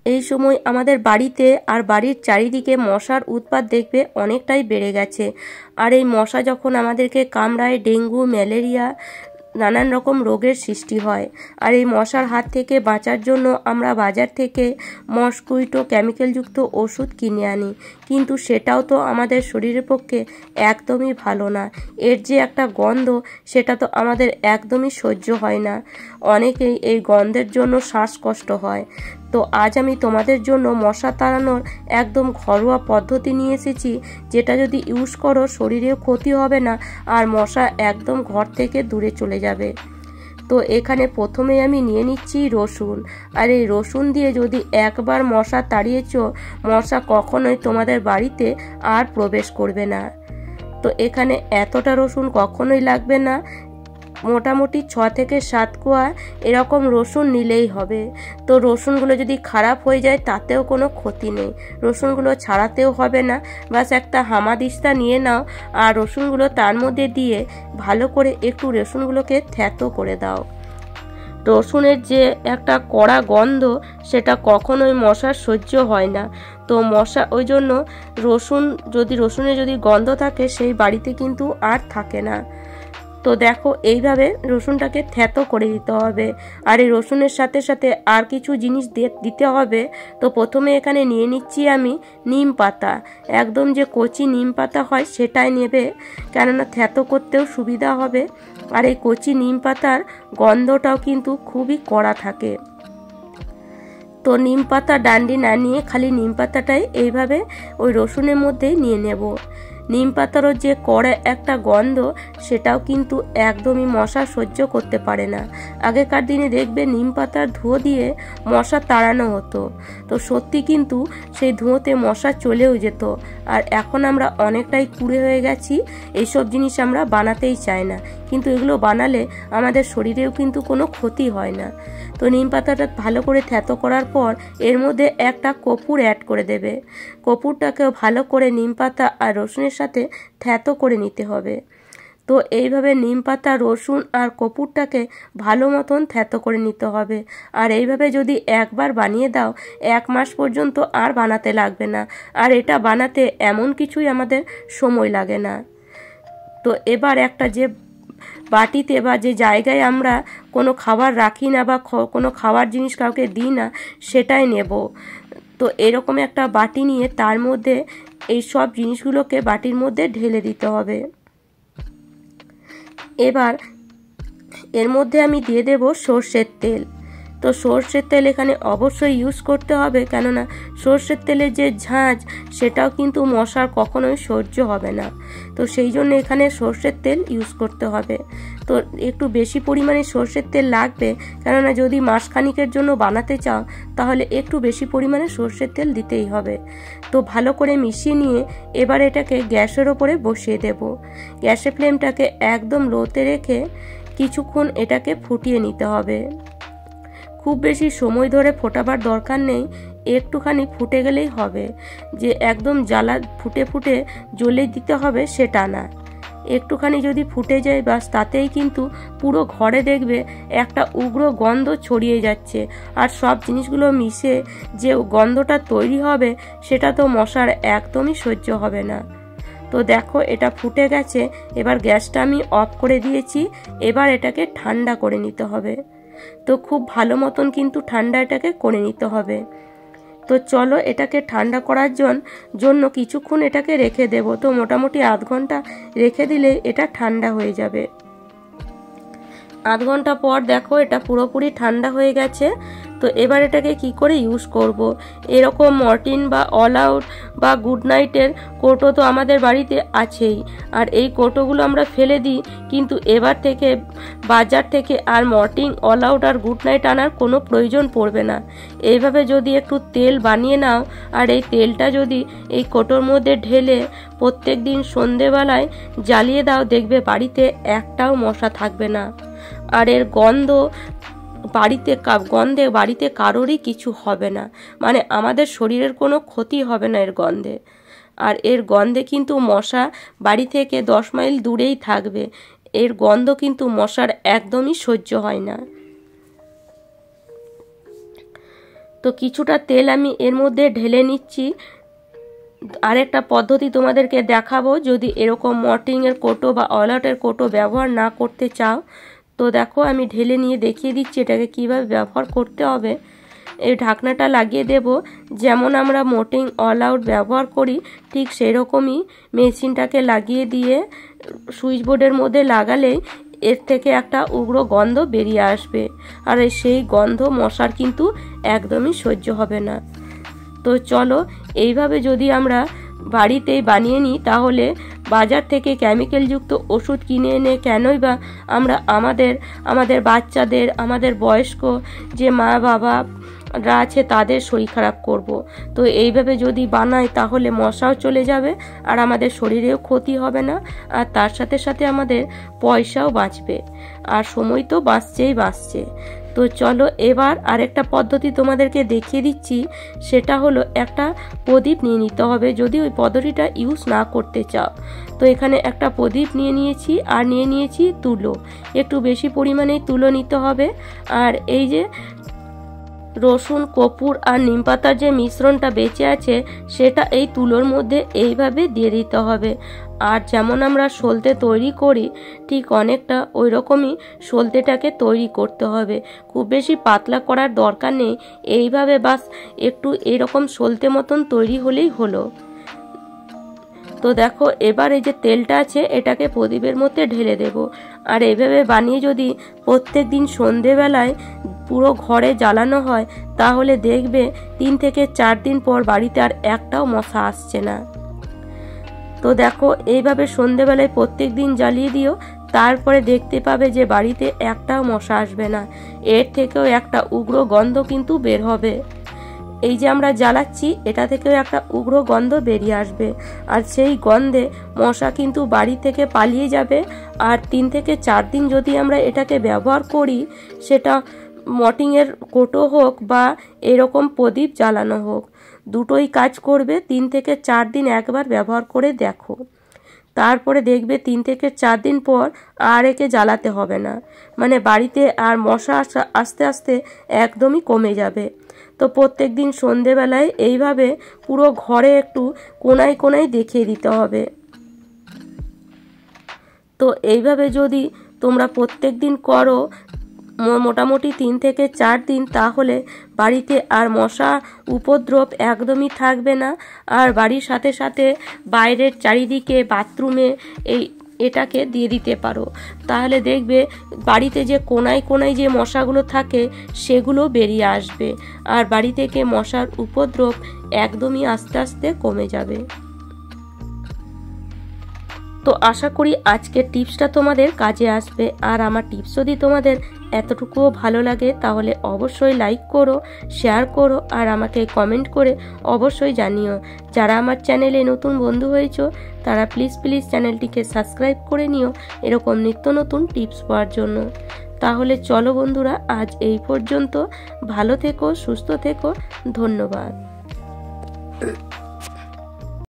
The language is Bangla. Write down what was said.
এই সময় আমাদের বাড়িতে আর বাড়ির চারিদিকে মশার উৎপাত দেখবে অনেকটাই বেড়ে গেছে। আর এই মশা যখন আমাদেরকে কামড়ায়, ডেঙ্গু, ম্যালেরিয়া, নানান রকম রোগের সৃষ্টি হয়। আর এই মশার হাত থেকে বাঁচার জন্য আমরা বাজার থেকে মসকুইটো কেমিক্যালযুক্ত ওষুধ কিনে আনি, কিন্তু সেটাও তো আমাদের শরীরের পক্ষে একদমই ভালো না। এর যে একটা গন্ধ, সেটা তো আমাদের একদমই সহ্য হয় না। অনেকেই এই গন্ধের জন্য শ্বাসকষ্ট হয়। তো আজ আমি তোমাদের জন্য মশা তাড়ানোর একদম ঘরোয়া পদ্ধতি নিয়ে এসেছি, যেটা যদি ইউজ করো শরীরেও ক্ষতি হবে না আর মশা একদম ঘর থেকে দূরে চলে যাবে। তো এখানে প্রথমে আমি নিয়ে নিচ্ছি রসুন। আর এই রসুন দিয়ে যদি একবার মশা তাড়িয়েছ, মশা কখনোই তোমাদের বাড়িতে আর প্রবেশ করবে না। তো এখানে এতটা রসুন কখনোই লাগবে না, মোটামুটি 6 থেকে 7 কোয়া এরকম রসুন নিলেই হবে। তো রসুনগুলো যদি খারাপ হয়ে যায় তাতেও কোনো ক্ষতি নেই, রসুনগুলো ছাড়াতেও হবে না। বাস একটা হামাদিস্তা নিয়ে নাও আর রসুনগুলো তার মধ্যে দিয়ে ভালো করে একটু রসুনগুলোকে থ্যাতো করে দাও। রসুনের যে একটা কড়া গন্ধ, সেটা কখনোই মশার সহ্য হয় না। তো মশা ওই জন্য রসুনে যদি গন্ধ থাকে সেই বাড়িতে কিন্তু আর থাকে না। তো দেখো এইভাবে রসুনটাকে থ্যাতো করে দিতে হবে। আর এই রসুনের সাথে সাথে আর কিছু জিনিস দিতে হবে। তো প্রথমে এখানে নিয়ে নিচ্ছি আমি নিম পাতা। একদম যে কচি নিম পাতা হয় সেটাই নেবে, কেননা থ্যাতো করতেও সুবিধা হবে। আর এই কচি নিম পাতার গন্ধটাও কিন্তু খুবই কড়া থাকে। তো নিম পাতা ডান্ডি না নিয়ে খালি নিম পাতাটাই এইভাবে ওই রসুনের মধ্যেই নিয়ে নেব। নিম পাতারও যে কড়া একটা গন্ধ, সেটাও কিন্তু একদমই মশা সহ্য করতে পারে না। আগেকার দিনে দেখবে নিম পাতার ধুয়ো দিয়ে মশা তাড়ানো হতো। তো সত্যি কিন্তু সেই ধুঁয়োতে মশা চলেও যেত। আর এখন আমরা অনেকটাই কুঁড়ে হয়ে গেছি, এইসব জিনিস আমরা বানাতেই চাই না, কিন্তু এগুলো বানালে আমাদের শরীরেও কিন্তু কোনো ক্ষতি হয় না। তো নিম পাতাটা ভালো করে থ্যাতো করার পর এর মধ্যে একটা কর্পূর অ্যাড করে দেবে। কর্পূরটাকেও ভালো করে নিম পাতা আর রসুনের সাথে থ্যাতো করে নিতে হবে। তো এইভাবে নিম পাতা, রসুন আর কর্পূরটাকে ভালো মতন থ্যাতো করে নিতে হবে। আর এইভাবে যদি একবার বানিয়ে দাও, 1 মাস পর্যন্ত আর বানাতে লাগবে না। আর এটা বানাতে এমন কিছুই আমাদের সময় লাগে না। তো এবার একটা যে বাটিতে বা যে জায়গায় আমরা কোনো খাবার রাখি না বা কোনো খাবার জিনিস কাউকে দিই না, সেটাই নেব। তো এরকম একটা বাটি নিয়ে তার মধ্যে এই সব জিনিসগুলোকে বাটির মধ্যে ঢেলে দিতে হবে। এবার এর মধ্যে আমি দিয়ে দেব সর্ষের তেল। তো সর্ষের তেল এখানে অবশ্যই ইউজ করতে হবে, কেননা সর্ষের তেলের যে ঝাঁঝ, সেটাও কিন্তু মশার কখনোই সহ্য হবে না। তো সেই জন্য এখানে সর্ষের তেল ইউজ করতে হবে। তো একটু বেশি পরিমাণে সর্ষের তেল লাগবে, কেননা যদি মাসখানিকের জন্য বানাতে চাও তাহলে একটু বেশি পরিমাণে সর্ষের তেল দিতেই হবে। তো ভালো করে মিশিয়ে নিয়ে এবার এটাকে গ্যাসের ওপরে বসিয়ে দেব। গ্যাসের ফ্লেমটাকে একদম লোতে রেখে কিছুক্ষণ এটাকে ফুটিয়ে নিতে হবে। খুব বেশি সময় ধরে ফোটাবার দরকার নেই, একটুখানি ফুটে গেলেই হবে। যে একদম জ্বালা ফুটে ফুটে জ্বলে দিতে হবে সেটা না, একটুখানি যদি ফুটে যায় বাস তাতেই কিন্তু পুরো ঘরে দেখবে একটা উগ্র গন্ধ ছড়িয়ে যাচ্ছে। আর সব জিনিসগুলো মিশে যে গন্ধটা তৈরি হবে, সেটা তো মশার একদমই সহ্য হবে না। তো দেখো এটা ফুটে গেছে, এবার গ্যাসটা আমি অফ করে দিয়েছি। এবার এটাকে ঠান্ডা করে নিতে হবে। তো খুব ভালো মতন কিন্তু ঠান্ডা এটাকে করে নিতে হবে। তো চলো এটাকে ঠান্ডা করার জন্য কিছুক্ষণ এটাকে রেখে দেব। তো মোটামুটি আধ ঘন্টা রেখে দিলে এটা ঠান্ডা হয়ে যাবে। আধ ঘন্টা পর দেখো এটা পুরোপুরি ঠান্ডা হয়ে গেছে। তো এবার এটাকে কি করে ইউজ করব। এরকম মর্টিন বা অল আউট বা গুড নাইটের কৌটো তো আমাদের বাড়িতে আছেই। আর এই কৌটোগুলো আমরা ফেলে দিই, কিন্তু এবার থেকে বাজার থেকে আর মর্টিন, অল আউট আর গুড নাইট আনার কোনো প্রয়োজন পড়বে না। এইভাবে যদি একটু তেল বানিয়ে নাও আর এই তেলটা যদি এই কৌটোর মধ্যে ঢেলে প্রত্যেক দিন সন্ধেবেলায় জ্বালিয়ে দাও, দেখবে বাড়িতে একটাও মশা থাকবে না। আর এর গন্ধে বাড়িতে কারোরই কিছু হবে না, মানে আমাদের শরীরের কোনো ক্ষতি হবে না এর গন্ধে। আর এর গন্ধে কিন্তু মশা বাড়ি থেকে 10 মাইল দূরেই থাকবে। এর গন্ধ কিন্তু মশার একদমই সহ্য হয় না। তো কিছুটা তেল আমি এর মধ্যে ঢেলে নিচ্ছি। আরেকটা পদ্ধতি তোমাদেরকে দেখাবো, যদি এরকম মর্টিনের কৌটো বা অলআউটের কৌটো ব্যবহার না করতে চাও, তো দেখো আমি ঢেলে নিয়ে দেখিয়ে দিচ্ছি এটাকে কিভাবে ব্যবহার করতে হবে। এই ঢাকনাটা লাগিয়ে দেব, যেমন আমরা মর্টিন অলআউট ব্যবহার করি ঠিক সেই রকমই মেশিনটাকে লাগিয়ে দিয়ে সুইচ বোর্ডের মধ্যে লাগালেই এর থেকে একটা উগ্র গন্ধ বেরিয়ে আসবে, আর সেই গন্ধ মশার কিন্তু একদমই সহ্য হবে না। তো চলো এইভাবে যদি আমরা বাড়িতেই বানিয়ে নিই, তাহলে বাজার থেকে কেমিক্যালযুক্ত ওষুধ কিনে এনে কেনই বা আমরা আমাদের বাচ্চাদের, আমাদের বয়স্ক যে মা বাবারা আছে তাদের শরীর খারাপ করব। তো এইভাবে যদি বানাই তাহলে মশাও চলে যাবে, আর আমাদের শরীরেও ক্ষতি হবে না, আর তার সাথে সাথে আমাদের পয়সাও বাঁচবে, আর সময় তো বাঁচছে। তো চলো এবার আরেকটা পদ্ধতি তোমাদেরকে দেখিয়ে দিচ্ছি, সেটা হলো একটা প্রদীপ নিয়ে নিতে হবে যদি ওই পদ্ধতিটা ইউজ না করতে চাও। তো এখানে একটা প্রদীপ নিয়ে নিয়েছি, আর নিয়ে নিয়েছি তুলো, একটু বেশি পরিমাণে তুলো নিতে হবে। আর এই যে রসুন, কর্পূর আর নিমপাতার যে মিশ্রণটা বেঁচে আছে সেটা এই তুলোর মধ্যে এইভাবে দিয়ে দিতে হবে। আর যেমন আমরা সলতে তৈরি করি ঠিক অনেকটা ওই রকমই সলতেটাকে তৈরি করতে হবে, খুব বেশি পাতলা করার দরকার নেই। এইভাবে বাস একটু এরকম সলতে মতন তৈরি হলেই হলো। তো দেখো এবার এই যে তেলটা আছে এটাকে প্রদীপের মধ্যে ঢেলে দেব। আর এইভাবে বানিয়ে যদি প্রত্যেক দিন সন্ধেবেলায় পুরো ঘরে জ্বালানো হয়, তাহলে দেখবে 3 থেকে 4 দিন পর বাড়িতে আর একটাও মশা আসছে না। তো দেখো এইভাবে সন্ধেবেলায় প্রত্যেক দিন জ্বালিয়ে দিও, তারপরে দেখতে পাবে যে বাড়িতে একটাও মশা আসবে না, এর থেকেও একটা উগ্র গন্ধ কিন্তু বের হবে। এই যে আমরা জ্বালাচ্ছি এটা থেকেও একটা উগ্র গন্ধ বেরিয়ে আসবে, আর সেই গন্ধে মশা কিন্তু বাড়ি থেকে পালিয়ে যাবে। আর 3 থেকে 4 দিন যদি আমরা এটাকে ব্যবহার করি, সেটা মর্টিনের কৌটো হোক বা এরকম প্রদীপ জ্বালানো হোক, দুটোই কাজ করবে। 3 থেকে 4 দিন একবার ব্যবহার করে দেখো, তারপরে দেখবে 3 থেকে 4 দিন পর আর একে জ্বালাতে হবে না, মানে বাড়িতে আর মশা আস্তে আস্তে একদমই কমে যাবে। তো প্রত্যেক দিন সন্ধেবেলায় এইভাবে পুরো ঘরে একটু কোনায় কোনায় দেখিয়ে দিতে হবে। তো এইভাবে যদি তোমরা প্রত্যেক দিন করো মোটামুটি 3 থেকে 4 দিন, তাহলে বাড়িতে আর মশা উপদ্রব একদমই থাকবে না। আর বাড়ির সাথে সাথে বাইরের চারিদিকে বাথরুমে এটাকে দিয়ে দিতে পারো, তাহলে দেখবে বাড়িতে যে কোনায় কোনায় যে মশাগুলো থাকে সেগুলো বেরিয়ে আসবে, আর বাড়ি থেকে মশার উপদ্রব একদমই আস্তে আস্তে কমে যাবে। তো আশা করি আজকের টিপসটা তোমাদের কাজে আসবে। আর আমার টিপস যদি তোমাদের এতটুকুও ভালো লাগে তাহলে অবশ্যই লাইক করো, শেয়ার করো, আর আমাকে কমেন্ট করে অবশ্যই জানিও। যারা আমার চ্যানেলে নতুন বন্ধু হয়েছো তারা প্লিজ চ্যানেলটিকে সাবস্ক্রাইব করে নিও এরকম নিত্য নতুন টিপস পাওয়ার জন্য। তাহলে চলো বন্ধুরা, আজ এই পর্যন্ত। ভালো থেকো, সুস্থ থেকো, ধন্যবাদ।